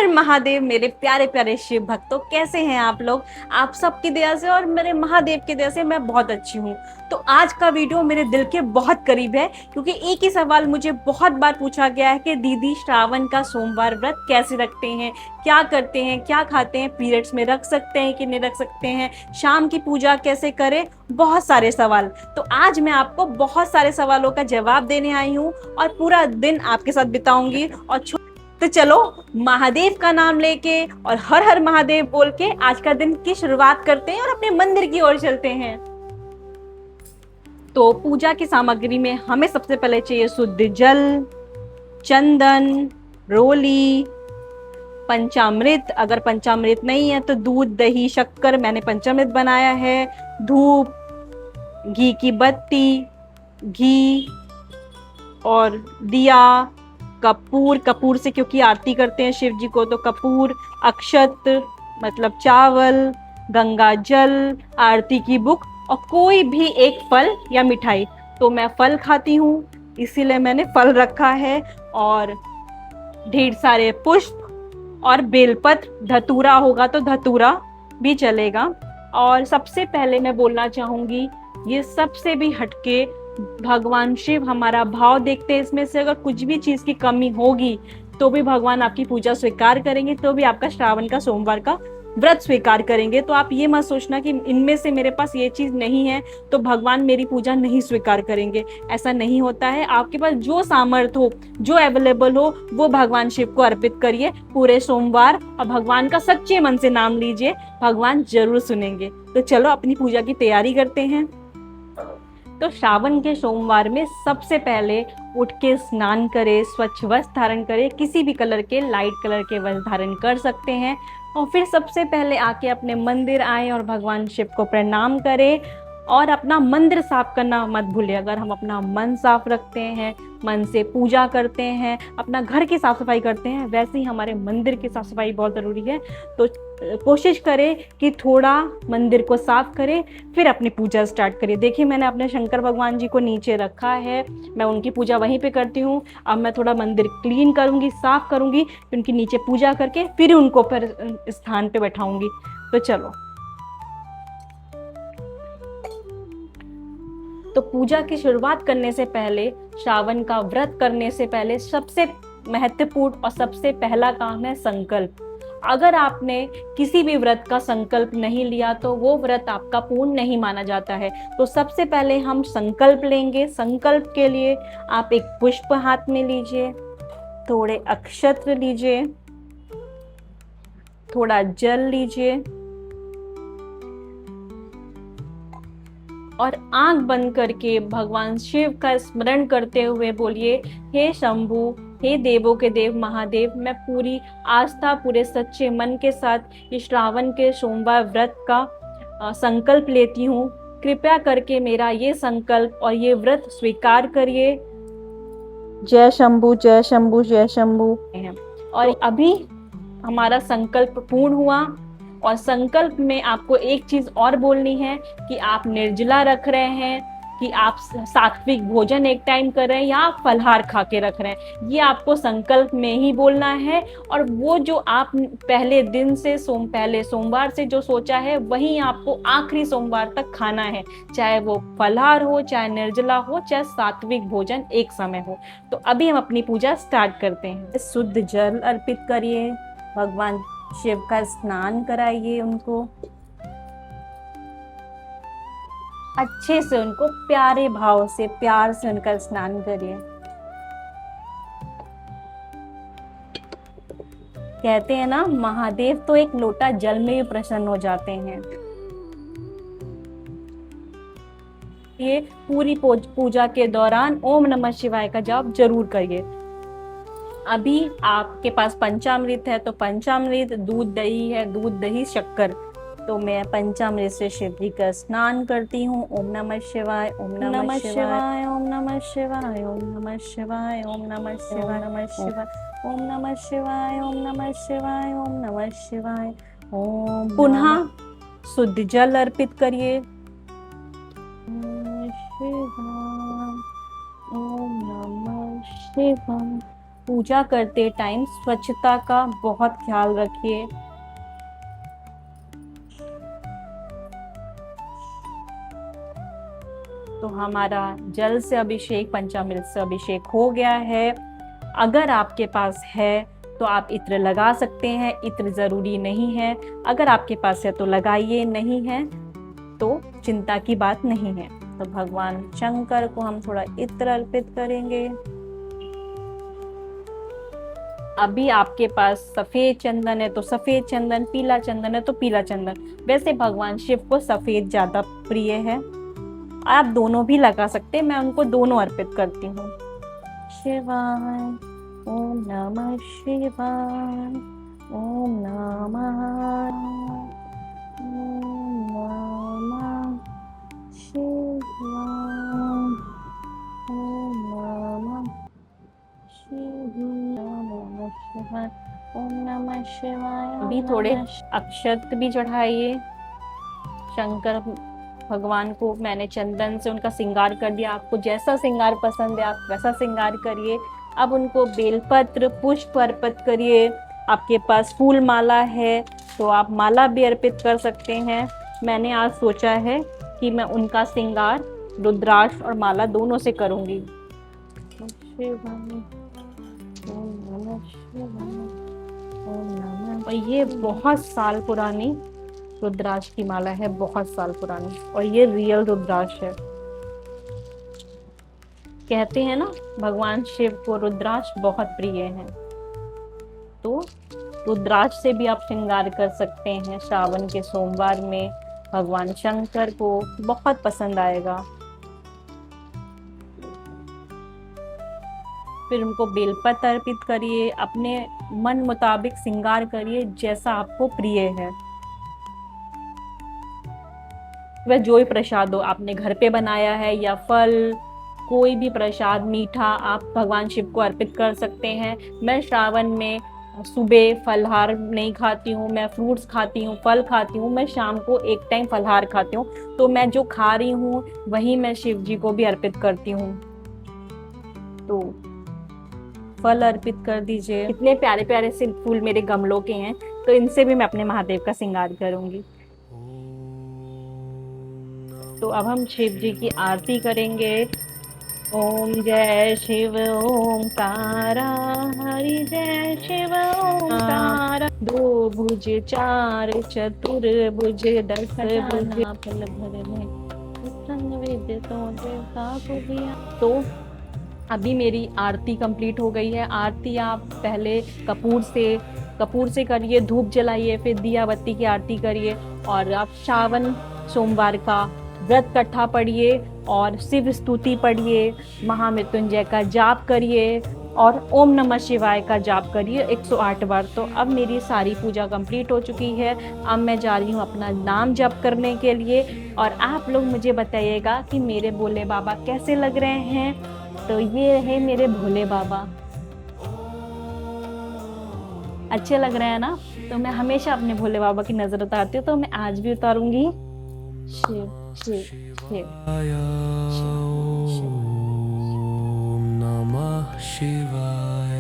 हर महादेव मेरे प्यारे प्यारे शिव भक्तों, कैसे हैं आप लोग। आप सबकी दया से और मेरे महादेव की दया से मैं बहुत अच्छी हूँ। तो आज का वीडियो मेरे दिल के बहुत करीब है, क्योंकि एक ही सवाल मुझे बहुत बार पूछा गया है कि दीदी श्रावण का सोमवार व्रत कैसे रखते हैं, क्या करते हैं, क्या खाते हैं, पीरियड्स में रख सकते हैं कि नहीं रख सकते हैं, शाम की पूजा कैसे करें, बहुत सारे सवाल। तो आज मैं आपको बहुत सारे सवालों का जवाब देने आई हूँ और पूरा दिन आपके साथ बिताऊंगी। और तो चलो महादेव का नाम लेके और हर हर महादेव बोल के आज का दिन की शुरुआत करते हैं और अपने मंदिर की ओर चलते हैं। तो पूजा की सामग्री में हमें सबसे पहले चाहिए शुद्ध जल, चंदन, रोली, पंचामृत। अगर पंचामृत नहीं है तो दूध, दही, शक्कर, मैंने पंचामृत बनाया है, धूप, घी की बत्ती, घी और दिया, कपूर, कपूर से क्योंकि आरती करते हैं शिव जी को तो कपूर, अक्षत मतलब चावल, गंगा जल, आरती की बुक और कोई भी एक फल या मिठाई। तो मैं फल खाती हूँ इसीलिए मैंने फल रखा है, और ढेर सारे पुष्प और बेलपत्र, धतूरा होगा तो धतूरा भी चलेगा। और सबसे पहले मैं बोलना चाहूंगी, ये सबसे भी हटके भगवान शिव हमारा भाव देखते हैं। इसमें से अगर कुछ भी चीज की कमी होगी तो भी भगवान आपकी पूजा स्वीकार करेंगे, तो भी आपका श्रावण का सोमवार का व्रत स्वीकार करेंगे। तो आप ये मत सोचना कि इनमें से मेरे पास ये चीज नहीं है तो भगवान मेरी पूजा नहीं स्वीकार करेंगे, ऐसा नहीं होता है। आपके पास जो सामर्थ्य हो, जो अवेलेबल हो, वो भगवान शिव को अर्पित करिए पूरे सोमवार और भगवान का सच्चे मन से नाम लीजिए, भगवान जरूर सुनेंगे। तो चलो अपनी पूजा की तैयारी करते हैं। तो श्रावण के सोमवार में सबसे पहले उठ के स्नान करें, स्वच्छ वस्त्र धारण करें, किसी भी कलर के, लाइट कलर के वस्त्र धारण कर सकते हैं। और फिर सबसे पहले आके अपने मंदिर आए और भगवान शिव को प्रणाम करें। और अपना मंदिर साफ करना मत भूलिए। अगर हम अपना मन साफ रखते हैं, मन से पूजा करते हैं, अपना घर की साफ सफाई करते हैं, वैसे ही हमारे मंदिर की साफ सफाई बहुत ज़रूरी है। तो कोशिश करें कि थोड़ा मंदिर को साफ करें, फिर अपनी पूजा स्टार्ट करिए। देखिए मैंने अपने शंकर भगवान जी को नीचे रखा है, मैं उनकी पूजा वहीं पे करती हूँ। अब मैं थोड़ा मंदिर क्लीन करूँगी, साफ करूँगी, फिर उनकी नीचे पूजा करके फिर उनको फिर स्थान पे बैठाऊँगी। तो चलो, तो पूजा की शुरुआत करने से पहले, श्रावण का व्रत करने से पहले सबसे महत्वपूर्ण और सबसे पहला काम है संकल्प। अगर आपने किसी भी व्रत का संकल्प नहीं लिया तो वो व्रत आपका पूर्ण नहीं माना जाता है। तो सबसे पहले हम संकल्प लेंगे। संकल्प के लिए आप एक पुष्प हाथ में लीजिए, थोड़े अक्षत लीजिए, थोड़ा जल लीजिए और आंख बंद करके भगवान शिव का स्मरण करते हुए बोलिए, हे शंभु, हे देवों के देव महादेव, मैं पूरी आस्था, पूरे सच्चे मन के साथ इस श्रावण के सोमवार व्रत का संकल्प लेती हूँ। कृपया करके मेरा ये संकल्प और ये व्रत स्वीकार करिए। जय शंभु, जय शंभु, जय शंभु। और अभी हमारा संकल्प पूर्ण हुआ। और संकल्प में आपको एक चीज और बोलनी है कि आप निर्जला रख रहे हैं, कि आप सात्विक भोजन एक टाइम कर रहे हैं, या आप फलहार खा के रख रहे हैं। ये आपको संकल्प में ही बोलना है। और वो जो आप पहले दिन से पहले सोमवार से जो सोचा है वही आपको आखिरी सोमवार तक खाना है, चाहे वो फलहार हो, चाहे निर्जला हो, चाहे सात्विक भोजन एक समय हो। तो अभी हम अपनी पूजा स्टार्ट करते हैं। शुद्ध जल अर्पित करिए, भगवान शिव का स्नान कराइए, उनको अच्छे से, उनको प्यारे भाव से, प्यार से उनका स्नान करिए। कहते हैं ना, महादेव तो एक लोटा जल में ही प्रसन्न हो जाते हैं। ये पूरी पूजा के दौरान ओम नमः शिवाय का जाप जरूर करिए। अभी आपके पास पंचामृत है तो पंचामृत, दूध दही है, दूध दही शक्कर, तो मैं पंचामृत से शिव जी का स्नान करती हूँ। ओम नमः शिवाय, ओम नमः शिवाय, ओम नमः शिवाय, ओम नमः शिवाय, ओम नमः शिवाय, नमः शिवाय, ओम नमः शिवाय, ओम नमः शिवाय, ओम नमः शिवाय, ओम। पुनः शुद्ध जल अर्पित करिए। ओम नमः शिवाय, ओम नमः शिवाय, पूजा करते टाइम स्वच्छता का बहुत ख्याल रखिए। तो हमारा जल से अभिषेक, पंचामृत से अभिषेक हो गया है। अगर आपके पास है तो आप इत्र लगा सकते हैं, इत्र जरूरी नहीं है। अगर आपके पास है तो लगाइए, नहीं है तो चिंता की बात नहीं है। तो भगवान शंकर को हम थोड़ा इत्र अर्पित करेंगे। अभी आपके पास सफेद चंदन है तो सफेद चंदन, पीला चंदन है तो पीला चंदन। वैसे भगवान शिव को सफेद ज्यादा प्रिय है, आप दोनों भी लगा सकते हैं, मैं उनको दोनों अर्पित करती हूँ। शिवाय ओम नमः शिवाय, ओम नमः शिवाय, ओम नमः शिवाय, ओम नमः शिवाय। अभी थोड़े अक्षत भी चढ़ाइए शंकर भगवान को। मैंने चंदन से उनका श्रृंगार कर दिया, आपको जैसा श्रृंगार पसंद है आप वैसा श्रृंगार करिए। अब उनको बेलपत्र पुष्प अर्पित करिए। आपके पास फूल माला है तो आप माला भी अर्पित कर सकते हैं। मैंने आज सोचा है कि मैं उनका श्रृंगार रुद्राक्ष और माला दोनों से करूंगी। और ये बहुत साल पुरानी रुद्राक्ष की माला है, बहुत साल पुरानी, और ये रियल रुद्राक्ष है। कहते हैं ना भगवान शिव को रुद्राक्ष बहुत प्रिय है, तो रुद्राक्ष से भी आप श्रृंगार कर सकते हैं। श्रावण के सोमवार में भगवान शंकर को बहुत पसंद आएगा। फिर उनको बेलपत्र अर्पित करिए, अपने मन मुताबिक श्रृंगार करिए जैसा आपको प्रिय है। वह जो भी प्रसाद हो, आपने घर पे बनाया है या फल, कोई भी प्रसाद मीठा आप भगवान शिव को अर्पित कर सकते हैं। मैं श्रावण में सुबह फलहार नहीं खाती हूँ, मैं फ्रूट्स खाती हूँ, फल खाती हूँ। मैं शाम को एक टाइम फलहार खाती हूँ, तो मैं जो खा रही हूँ वही मैं शिव जी को भी अर्पित करती हूँ। तो फल अर्पित कर दीजिए। इतने प्यारे प्यारे से फूल मेरे गमलों के हैं, तो इनसे भी मैं अपने महादेव का श्रृंगार करूंगी। तो अब हम शिव जी की आरती करेंगे। ओम जय शिव ओंकारा, हरि जय शिव ओंकारा। दो भुज चार चतुर्भुज, दस भुज फल भरने तो अभी मेरी आरती कंप्लीट हो गई है। आरती आप पहले कपूर से करिए, धूप जलाइए, फिर दिया बत्ती की आरती करिए। और आप श्रावण सोमवार का व्रत कथा पढ़िए और शिव स्तुति पढ़िए, महामृत्युंजय का जाप करिए और ओम नमः शिवाय का जाप करिए 108 बार। तो अब मेरी सारी पूजा कंप्लीट हो चुकी है। अब मैं जा रही हूँ अपना नाम जप करने के लिए, और आप लोग मुझे बताइएगा कि मेरे भोले बाबा कैसे लग रहे हैं। तो ये रहे मेरे भोले बाबा, अच्छे लग रहे हैं ना। तो मैं हमेशा अपने भोले बाबा की नजर उतारती हूँ, तो मैं आज भी उतारूंगी। शिव शिव शिव नमः शिवाय।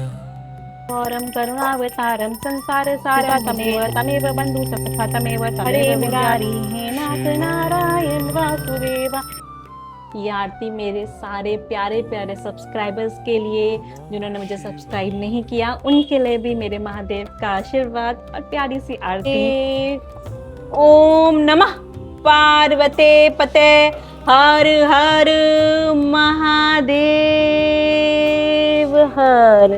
औरम करुणावतारम संसार सारा तमेव बंधु सखा तमेव हरे मुरारी हे नाथ नारायण वासुदेवा। ये आरती मेरे सारे प्यारे प्यारे सब्सक्राइबर्स के लिए, जिन्होंने मुझे सब्सक्राइब नहीं किया उनके लिए भी मेरे महादेव का आशीर्वाद और प्यारी सी आरती। ओम नमः पार्वते पते हर हर महादेव हर।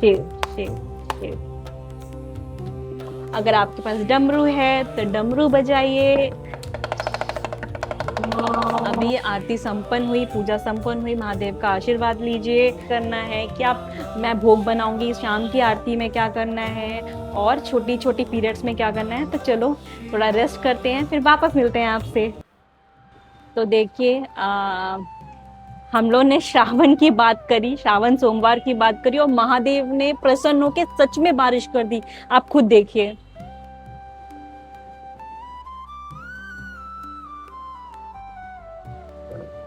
शिव शिव शिव। अगर आपके पास डमरू है तो डमरू बजाइए। अभी आरती संपन्न हुई, पूजा संपन्न हुई, महादेव का आशीर्वाद लीजिए। करना है क्या, मैं भोग बनाऊंगी शाम की आरती में, क्या करना है और छोटी छोटी पीरियड्स में क्या करना है। तो चलो थोड़ा रेस्ट करते हैं, फिर वापस मिलते हैं आपसे। तो देखिए हम लोग ने श्रावण की बात करी, श्रावण सोमवार की बात करी, और महादेव ने प्रसन्न होकर सच में बारिश कर दी। आप खुद देखिए।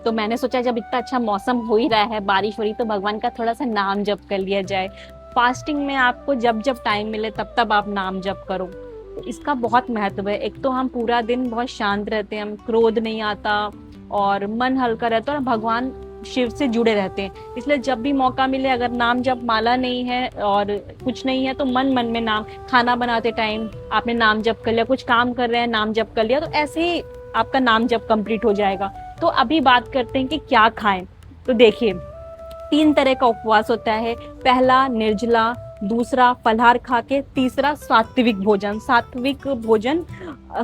तो मैंने सोचा जब इतना अच्छा मौसम हो ही रहा है, बारिश हो रही, तो भगवान का थोड़ा सा नाम जप कर लिया जाए। फास्टिंग में आपको जब जब टाइम मिले तब तब आप नाम जप करो। तो इसका बहुत महत्व है। एक तो हम पूरा दिन बहुत शांत रहते हैं, हम क्रोध नहीं आता और मन हल्का रहता है और भगवान शिव से जुड़े रहते हैं। इसलिए जब भी मौका मिले, अगर नाम जप माला नहीं है और कुछ नहीं है तो मन मन में नाम, खाना बनाते टाइम आपने नाम जप कर लिया, कुछ काम कर रहे हैं नाम जप कर लिया, तो ऐसे ही आपका नाम जप कंप्लीट हो जाएगा। तो अभी बात करते हैं कि क्या खाएं। तो देखिए 3 तरह का उपवास होता है। पहला निर्जला, दूसरा फलाहार खा के, तीसरा सात्विक भोजन। सात्विक भोजन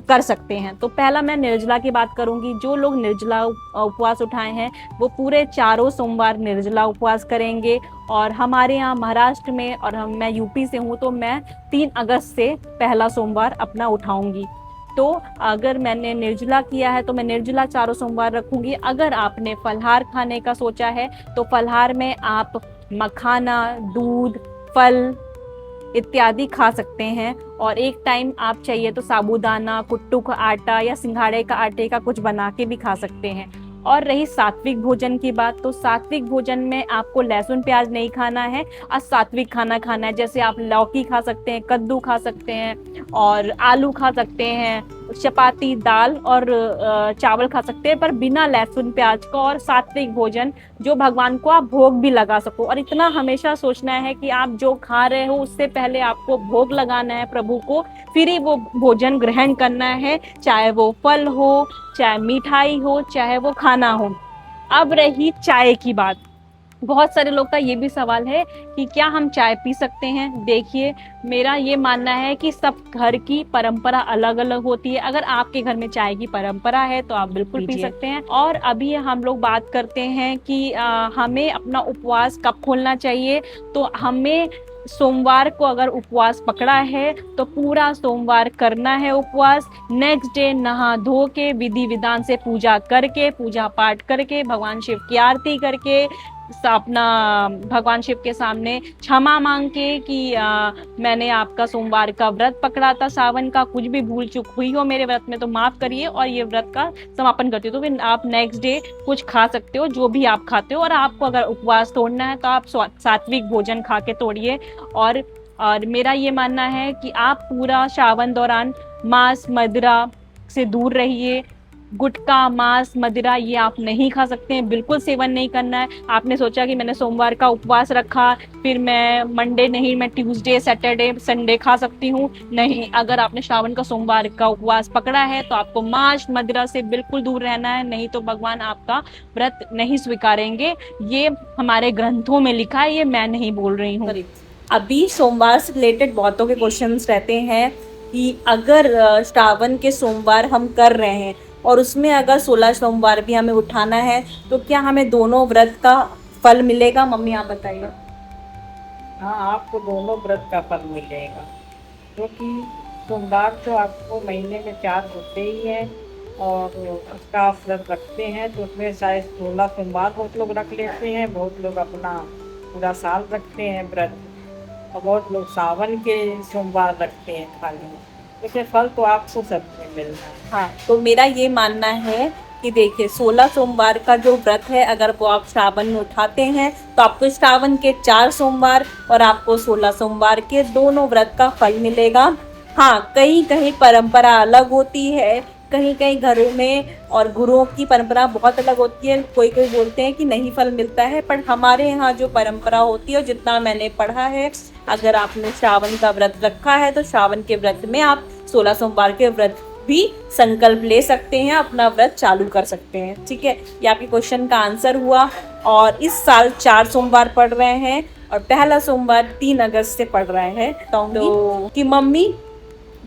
कर सकते हैं। तो पहला मैं निर्जला की बात करूंगी। जो लोग निर्जला उपवास उठाए हैं वो पूरे 4 सोमवार निर्जला उपवास करेंगे। और हमारे यहाँ महाराष्ट्र में, और मैं यूपी से हूँ, तो मैं 3 अगस्त से पहला सोमवार अपना उठाऊंगी। तो अगर मैंने निर्जला किया है तो मैं निर्जला 4 सोमवार रखूंगी। अगर आपने फलहार खाने का सोचा है तो फलहार में आप मखाना, दूध, फल इत्यादि खा सकते हैं। और एक टाइम आप चाहिए तो साबूदाना, कुट्टू का आटा या सिंघाड़े का आटे का कुछ बना के भी खा सकते हैं। और रही सात्विक भोजन की बात, तो सात्विक भोजन में आपको लहसुन प्याज नहीं खाना है और सात्विक खाना खाना है। जैसे आप लौकी खा सकते हैं, कद्दू खा सकते हैं और आलू खा सकते हैं, चपाती, दाल और चावल खा सकते हैं, पर बिना लहसुन प्याज का। और सात्विक भोजन जो भगवान को आप भोग भी लगा सको। और इतना हमेशा सोचना है कि आप जो खा रहे हो उससे पहले आपको भोग लगाना है प्रभु को, फिर ही वो भोजन ग्रहण करना है, चाहे वो फल हो, चाहे मिठाई हो, चाहे वो खाना हो। अब रही चाय की बात। बहुत सारे लोग का ये भी सवाल है कि क्या हम चाय पी सकते हैं। देखिए मेरा ये मानना है कि सब घर की परंपरा अलग अलग होती है। अगर आपके घर में चाय की परंपरा है तो आप बिल्कुल पी सकते हैं। और अभी हम लोग बात करते हैं कि हमें अपना उपवास कब खोलना चाहिए। तो हमें सोमवार को अगर उपवास पकड़ा है तो पूरा सोमवार करना है उपवास। नेक्स्ट डे नहा धो के, विधि विधान से पूजा करके, पूजा पाठ करके, भगवान शिव की आरती करके, अपना भगवान शिव के सामने क्षमा मांग के कि मैंने आपका सोमवार का व्रत पकड़ा था, सावन का, कुछ भी भूल चूक हुई हो मेरे व्रत में तो माफ करिए और ये व्रत का समापन करती हो। तो फिर आप नेक्स्ट डे कुछ खा सकते हो, जो भी आप खाते हो। और आपको अगर उपवास तोड़ना है तो आप सात्विक भोजन खा के तोड़िए। और मेरा ये मानना है कि आप पूरा सावन दौरान मांस मदिरा से दूर रहिए। गुटखा, मांस, मदिरा ये आप नहीं खा सकते हैं, बिल्कुल सेवन नहीं करना है। आपने सोचा कि मैंने सोमवार का उपवास रखा, फिर मैं मंडे नहीं, मैं ट्यूसडे, सैटरडे, संडे खा सकती हूँ, नहीं। अगर आपने श्रावण का सोमवार का उपवास पकड़ा है तो आपको मांस मदिरा से बिल्कुल दूर रहना है, नहीं तो भगवान आपका व्रत नहीं स्वीकारेंगे। ये हमारे ग्रंथों में लिखा है, ये मैं नहीं बोल रही हूँ। अभी सोमवार से रिलेटेड बहुतों के क्वेश्चंस रहते हैं कि अगर श्रावण के सोमवार हम कर रहे हैं और उसमें अगर 16 सोमवार भी हमें उठाना है तो क्या हमें दोनों व्रत का फल मिलेगा। मम्मी आप बताइए। हाँ, आपको दोनों व्रत का फल मिलेगा, क्योंकि सोमवार तो आपको महीने में 4 होते ही हैं और उसका आप व्रत रखते हैं तो उसमें शायद 16 सोमवार बहुत लोग रख लेते हैं, बहुत लोग अपना पूरा साल रखते हैं व्रत, और बहुत लोग सावन के सोमवार रखते हैं खाली। इससे फल तो आपको सबसे मिलना है। हाँ, तो मेरा ये मानना है कि देखिए 16 सोमवार का जो व्रत है अगर वो आप श्रावण में उठाते हैं तो आपको श्रावण के 4 सोमवार और आपको 16 सोमवार के दोनों व्रत का फल मिलेगा। हाँ, कहीं कहीं परंपरा अलग होती है, कहीं कहीं घरों में और गुरुओं की परंपरा बहुत अलग होती है। कोई कोई बोलते हैं कि नहीं फल मिलता है, पर हमारे यहाँ जो परंपरा होती है, जितना मैंने पढ़ा है, अगर आपने श्रावण का व्रत रखा है तो श्रावण के व्रत में आप 16 सोमवार के व्रत भी संकल्प ले सकते हैं, अपना व्रत चालू कर सकते हैं। ठीक है, ये आपके क्वेश्चन का आंसर हुआ। और इस साल 4 सोमवार पढ़ रहे हैं और पहला सोमवार 3 अगस्त से पढ़ रहे हैं। तो कि मम्मी,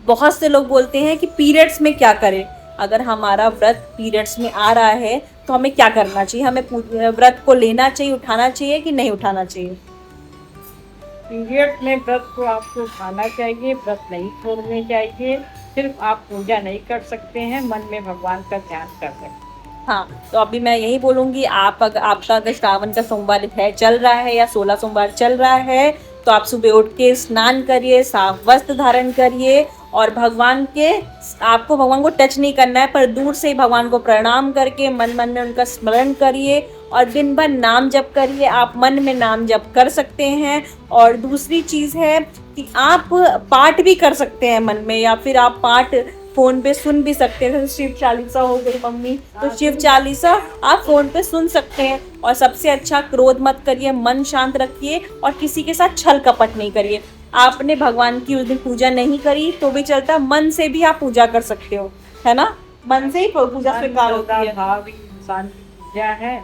बहुत से लोग बोलते हैं कि पीरियड्स में क्या करें। अगर हमारा व्रत पीरियड्स में आ रहा है तो हमें क्या करना चाहिए, हमें व्रत को लेना चाहिए, उठाना चाहिए कि नहीं उठाना चाहिए। पीरियड में व्रत को आपको खाना चाहिए, व्रत नहीं छोड़ने चाहिए। सिर्फ आप पूजा नहीं कर सकते हैं, मन में भगवान का ध्यान कर सकते हैं। हाँ, तो अभी मैं यही बोलूँगी, आपका अगर श्रावण का सोमवार है चल रहा है या 16 सोमवार चल रहा है तो आप सुबह उठ के स्नान करिए, साफ वस्त्र धारण करिए और भगवान के आपको भगवान को टच नहीं करना है, पर दूर से ही भगवान को प्रणाम करके मन मन में उनका स्मरण करिए और दिन भर नाम जप करिए। आप मन में नाम जप कर सकते हैं। और दूसरी चीज़ है कि आप पाठ भी कर सकते हैं मन में, या फिर आप पाठ फोन पे सुन भी सकते हैं। जैसे शिव चालीसा हो गई मम्मी, तो शिव चालीसा आप फोन पे सुन सकते हैं। और सबसे अच्छा, क्रोध मत करिए, मन शांत रखिए और किसी के साथ छल कपट नहीं करिए। आपने भगवान की उस दिन पूजा नहीं करी तो भी चलता, मन से भी आप पूजा कर सकते हो, है ना। मन से ही पूजा स्वीकार होती है। भाव ही इंसान की पूजा है।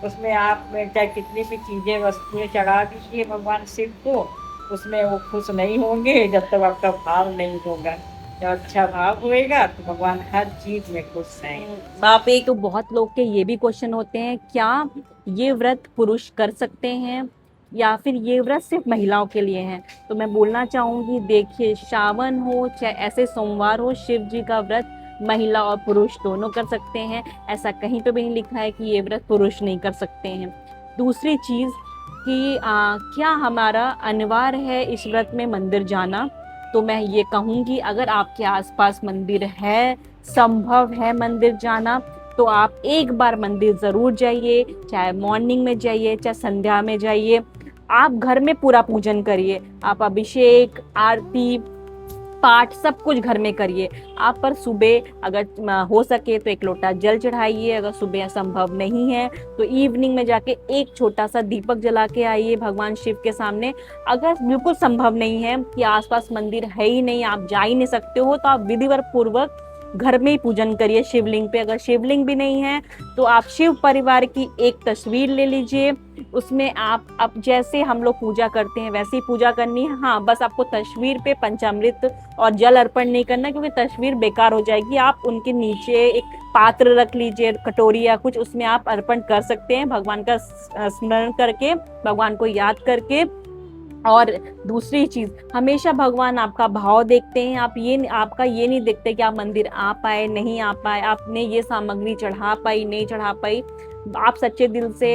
उसमें आप चाहे कितनी भी चीजें वस्तुएं चढ़ा दीजिए भगवान शिव को, उसमें वो खुश नहीं होंगे जब तक आपका भाव नहीं होगा। जब अच्छा भाव होएगा तो भगवान हर चीज में खुश रहेंगे। आप एक बहुत लोग के ये भी क्वेश्चन होते हैं, क्या ये व्रत पुरुष कर सकते हैं या फिर ये व्रत सिर्फ महिलाओं के लिए है। तो मैं बोलना चाहूँगी, देखिए, सावन हो चाहे ऐसे सोमवार हो, शिव जी का व्रत महिला और पुरुष दोनों कर सकते हैं। ऐसा कहीं पे भी नहीं लिखा है कि ये व्रत पुरुष नहीं कर सकते हैं। दूसरी चीज़ कि क्या हमारा अनिवार्य है इस व्रत में मंदिर जाना। तो मैं ये कहूँगी, अगर आपके आसपास मंदिर है, संभव है मंदिर जाना, तो आप एक बार मंदिर ज़रूर जाइए। चाहे मॉर्निंग में जाइए, चाहे संध्या में जाइए। आप घर में पूरा पूजन करिए, आप अभिषेक, आरती, पाठ सब कुछ घर में करिए आप। पर सुबह अगर हो सके तो एक लोटा जल चढ़ाइए। अगर सुबह संभव नहीं है तो इवनिंग में जाके एक छोटा सा दीपक जला के आइए भगवान शिव के सामने। अगर बिल्कुल संभव नहीं है कि आसपास मंदिर है ही नहीं, आप जा ही नहीं सकते हो, तो आप विधिवत पूर्वक घर में ही पूजन करिए शिवलिंग पे। अगर शिवलिंग भी नहीं है तो आप शिव परिवार की एक तस्वीर ले लीजिए, उसमें आप अब जैसे हम लोग पूजा करते हैं वैसे ही पूजा करनी है। हाँ, बस आपको तस्वीर पे पंचामृत और जल अर्पण नहीं करना, क्योंकि तस्वीर बेकार हो जाएगी। आप उनके नीचे एक पात्र रख लीजिए, कटोरी या कुछ, उसमें आप अर्पण कर सकते हैं भगवान का स्मरण करके, भगवान को याद करके। और दूसरी चीज, हमेशा भगवान आपका भाव देखते हैं। आपका ये नहीं देखते कि आप मंदिर आ पाए नहीं आ पाए, आपने ये सामग्री चढ़ा पाई नहीं चढ़ा पाई। आप सच्चे दिल से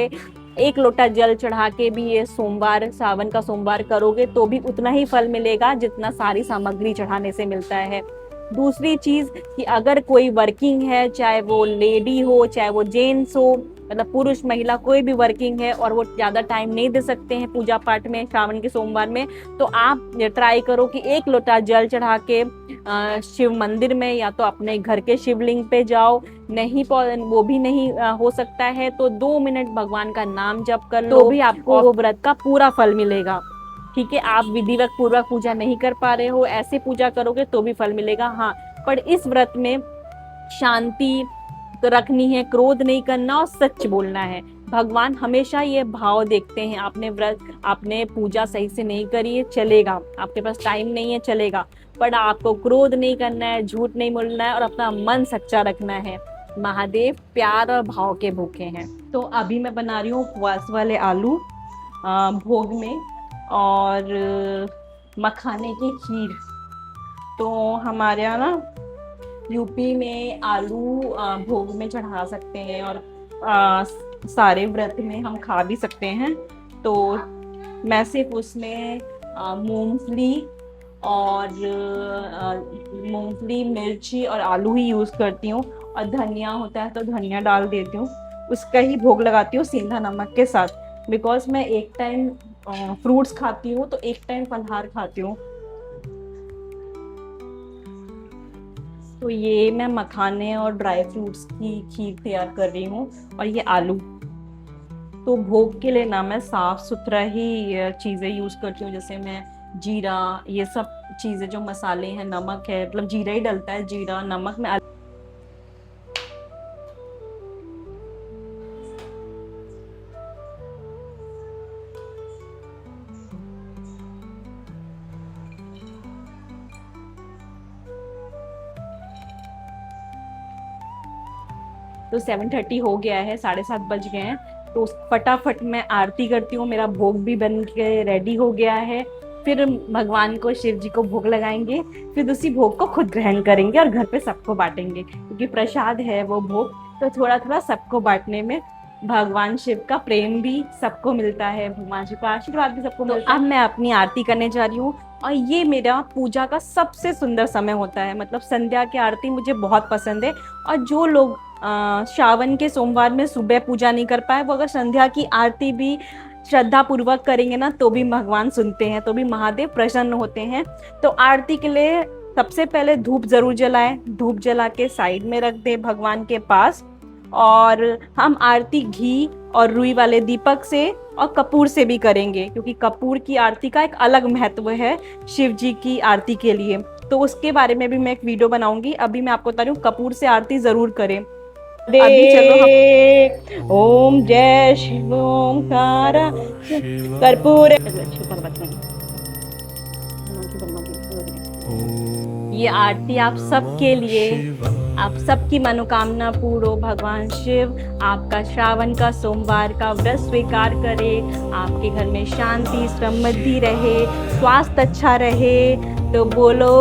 एक लोटा जल चढ़ा के भी ये सोमवार, सावन का सोमवार करोगे तो भी उतना ही फल मिलेगा जितना सारी सामग्री चढ़ाने से मिलता है। दूसरी चीज कि अगर कोई वर्किंग है, चाहे वो लेडी हो चाहे वो जेंट्स हो, मतलब पुरुष महिला कोई भी वर्किंग है और वो ज़्यादा टाइम नहीं दे सकते हैं पूजा पाठ में श्रावण के सोमवार में, तो आप ट्राई करो कि एक लोटा जल चढ़ा के शिव मंदिर में या तो अपने घर के शिवलिंग पे जाओ। नहीं, वो भी नहीं हो सकता है तो 2 मिनट भगवान का नाम जप कर लो, तो भी आपको वो व्रत का पूरा फल मिलेगा। ठीक है, आप विधिवत पूर्वक पूजा नहीं कर पा रहे हो, ऐसे पूजा करोगे तो भी फल मिलेगा। हाँ, पर इस व्रत में शांति रखनी है, क्रोध नहीं करना और सच बोलना है। भगवान हमेशा ये भाव देखते हैं। आपने पूजा सही से नहीं करी है, चलेगा, आपके पास टाइम नहीं है, चलेगा, पर आपको क्रोध नहीं करना है, झूठ नहीं बोलना है और अपना मन सच्चा रखना है। महादेव प्यार और भाव के भूखे हैं। तो अभी मैं बना रही हूँ उपवास वाले आलू भोग में और मखाने की खीर। तो हमारे यहाँ ना यूपी में आलू भोग में चढ़ा सकते हैं और सारे व्रत में हम खा भी सकते हैं। तो मैं सिर्फ उसमें मूंगफली और मूंगफली, मिर्ची और आलू ही यूज़ करती हूँ, और धनिया होता है तो धनिया डाल देती हूँ, उसका ही भोग लगाती हूँ सेंधा नमक के साथ। बिकॉज मैं एक टाइम फ्रूट्स खाती हूँ तो एक टाइम फलहार खाती हूँ। तो ये मैं मखाने और ड्राई फ्रूट्स की खीर तैयार कर रही हूँ और ये आलू। तो भोग के लिए ना मैं साफ सुथरा ही चीज़ें यूज़ करती हूँ, जैसे मैं जीरा, ये सब चीज़ें जो मसाले हैं, नमक है, मतलब जीरा ही डलता है, जीरा नमक में। तो 7:30 हो गया है, 7:30 बज गए हैं, तो फटाफट मैं आरती करती हूँ। मेरा भोग भी बन के रेडी हो गया है। फिर भगवान को, शिव जी को भोग लगाएंगे, फिर उसी भोग को खुद ग्रहण करेंगे और घर पे सबको बांटेंगे, क्योंकि प्रसाद है वो भोग, तो थोड़ा थोड़ा सबको बांटने में भगवान शिव का प्रेम भी सबको मिलता है, भगवान शिव का आशीर्वाद भी सबको मिलता है। अब मैं अपनी आरती करने जा रही हूँ और ये मेरा पूजा का सबसे सुंदर समय होता है। मतलब संध्या की आरती मुझे बहुत पसंद है। और जो लोग श्रावण के सोमवार में सुबह पूजा नहीं कर पाए, वो अगर संध्या की आरती भी श्रद्धा पूर्वक करेंगे ना, तो भी भगवान सुनते हैं, तो भी महादेव प्रसन्न होते हैं। तो आरती के लिए सबसे पहले धूप जरूर जलाएं। धूप जला के साइड में रख दें भगवान के पास। और हम आरती घी और रुई वाले दीपक से और कपूर से भी करेंगे, क्योंकि कपूर की आरती का एक अलग महत्व है शिव जी की आरती के लिए। तो उसके बारे में भी मैं एक वीडियो बनाऊंगी। अभी मैं आपको बता रही हूँ, कपूर से आरती जरूर करें। अभी चलो हम ओम जय शिव ओंकार कर्पूर। ये आरती आप सबके लिए, आप सबकी मनोकामना पूर्ण हो। भगवान शिव आपका श्रावण का सोमवार का व्रत स्वीकार करे, आपके घर में शांति समृद्धि रहे, स्वास्थ्य अच्छा रहे। तो बोलो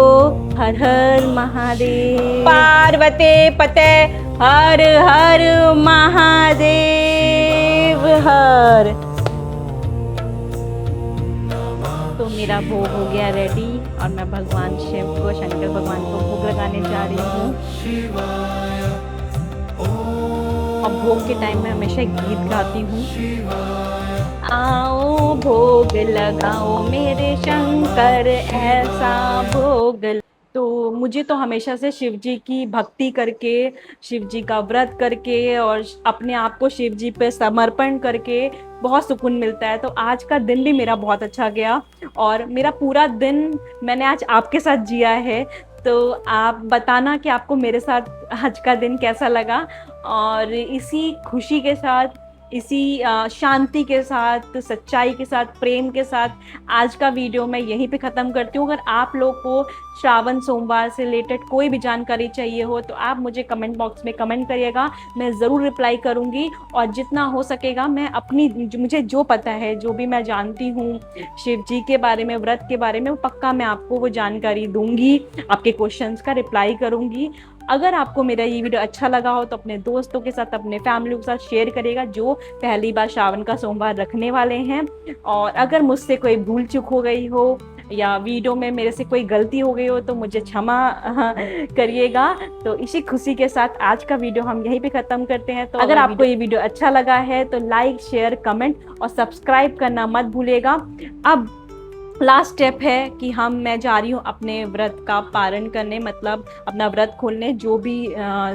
हर हर महादेव, पार्वती पते हर हर महादेव हर। तो मेरा भोग हो गया रेडी और मैं भगवान शिव को, शंकर भगवान को भोग लगाने जा रही हूँ। और भोग के टाइम में हमेशा एक गीत गाती हूँ, आओ भोग लगाओ मेरे शंकर ऐसा भोग। तो मुझे तो हमेशा से शिव जी की भक्ति करके, शिव जी का व्रत करके और अपने आप को शिव जी पे समर्पण करके बहुत सुकून मिलता है। तो आज का दिन भी मेरा बहुत अच्छा गया और मेरा पूरा दिन मैंने आज आपके साथ जिया है। तो आप बताना कि आपको मेरे साथ आज का दिन कैसा लगा। और इसी खुशी के साथ, इसी शांति के साथ, सच्चाई के साथ, प्रेम के साथ आज का वीडियो मैं यहीं पे ख़त्म करती हूँ। अगर आप लोग को श्रावण सोमवार से रिलेटेड कोई भी जानकारी चाहिए हो तो आप मुझे कमेंट बॉक्स में कमेंट करिएगा, मैं ज़रूर रिप्लाई करूँगी। और जितना हो सकेगा मैं अपनी मुझे जो पता है, जो भी मैं जानती हूँ शिव जी के बारे में, व्रत के बारे में, वो पक्का मैं आपको वो जानकारी दूँगी, आपके क्वेश्चंस का रिप्लाई करूँगी। अगर आपको मेरा ये वीडियो अच्छा लगा हो तो अपने दोस्तों के साथ, अपने फैमिली के साथ शेयर करिएगा जो पहली बार श्रावण का सोमवार रखने वाले हैं। और अगर मुझसे कोई भूल चूक हो गई हो या वीडियो में मेरे से कोई गलती हो गई हो तो मुझे क्षमा करिएगा। तो इसी खुशी के साथ आज का वीडियो हम यहीं पे ख़त्म करते हैं। तो अगर आपको ये वीडियो अच्छा लगा है तो लाइक, शेयर, कमेंट और सब्सक्राइब करना मत भूलिएगा। अब लास्ट स्टेप है कि मैं जा रही हूँ अपने व्रत का पारण करने, मतलब अपना व्रत खोलने। जो भी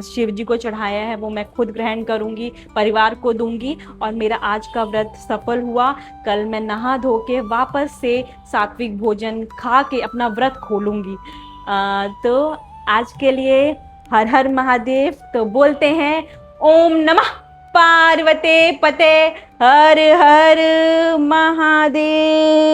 शिव जी को चढ़ाया है वो मैं खुद ग्रहण करूँगी, परिवार को दूंगी। और मेरा आज का व्रत सफल हुआ। कल मैं नहा धो के वापस से सात्विक भोजन खा के अपना व्रत खोलूँगी। तो आज के लिए हर हर महादेव। तो बोलते हैं ओम नमः पार्वती पते हर हर महादेव।